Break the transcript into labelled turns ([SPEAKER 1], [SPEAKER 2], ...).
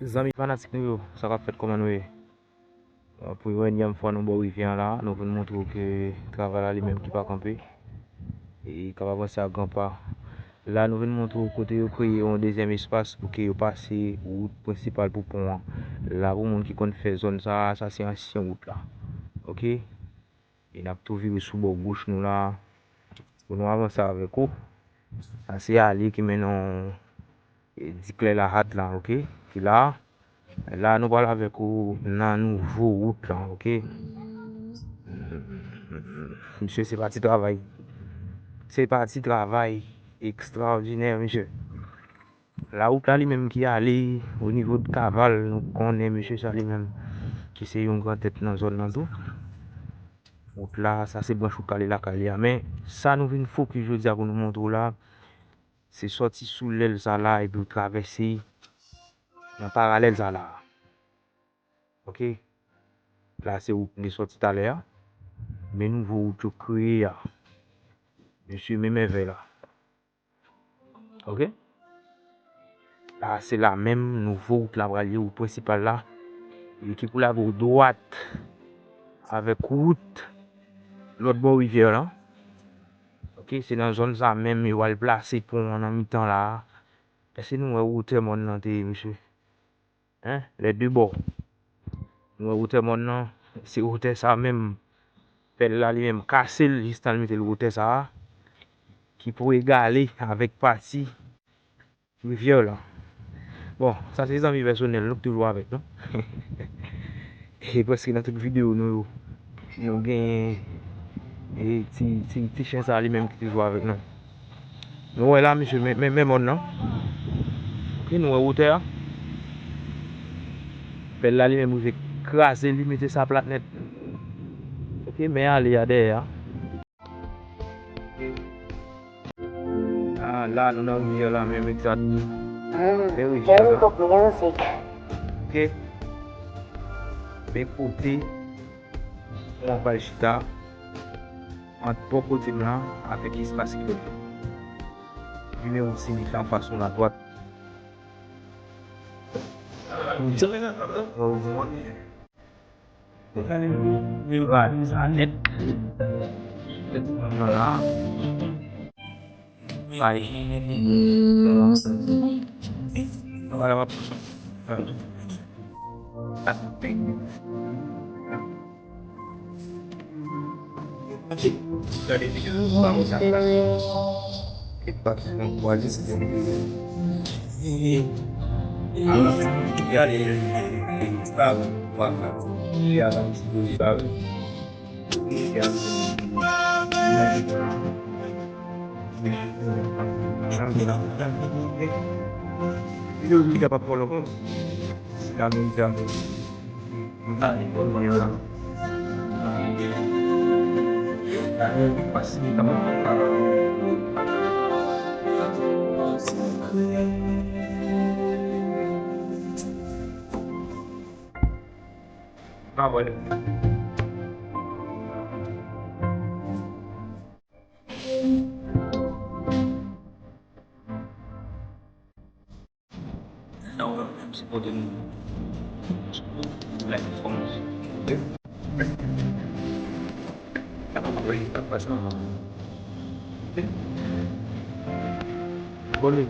[SPEAKER 1] Zami fanatik nou yo, sa ka fet koman we. Pou yon yam fwa nou bo rivyan la, nou ven montrou ke travay la li menm ki pa kampe. E kap avanse a gran pa. La nou ven montrou kote yo kreye yon dezem espas pou ke yo pase route principal pou pon an. La pou moun ki kon fè zon sa se ansyen route la. Ok? E nap tou vire sou bo gouch nou la. Pou nou avanse avek ou. Sa se ali ki menon dikle la hat la, ok? Ki la nou pal avek ou nan nouvo route la, ok? Monsye se pati travay. Se pati travay ekstraordiner, monsye. La route la li menm ki ale au nivou de Kaval, nou konnen monsye sa li menm ki se yon gran tèt nan zon nan tou. Route la, sa se branch ou kale la kale ya. Men, sa nou vin fok ki jodi a pou nou montrou la, se sorti sou lèl sa la e pou travesse nan paralel sa la. Ok? La se route ni sorti talè ya. Men nouvo route yo kreye ya. Monsye men ve la. Ok? La se la menm nouvo route la bralye route principal la. E ki pou la pou droite avek route l'autre bon rivière là. Ok, c'est dans zone ça même il va le placer pour en mi-temps là. Est-ce que nous route mon nan monsieur? Hein? Les deux bords. Nous route mon nan, c'est route ça même. Pelle là lui même casser juste en mettre le route ça qui pour égaler avec partie rivière là. Bon, ça c'est des amis personnels nous toujours avec non. Et parce que dans toute vidéo nous gagne et ti chien ça lui-même qui joue avec nous. Nous là monsieur même on non. OK nous route Pelle là lui-même vous écraser lui mettre sa plate net. OK mais allez à derrière. Ah là nous dans là même exact. OK. Ben côté on va chita entre bon côté là avec l'espace qui est numéro 6 en façon à droite. Voilà. Voilà. Tidak apa-apa loh. Jangan. Pasti kamu boleh. Sebutin like phones. Boleh.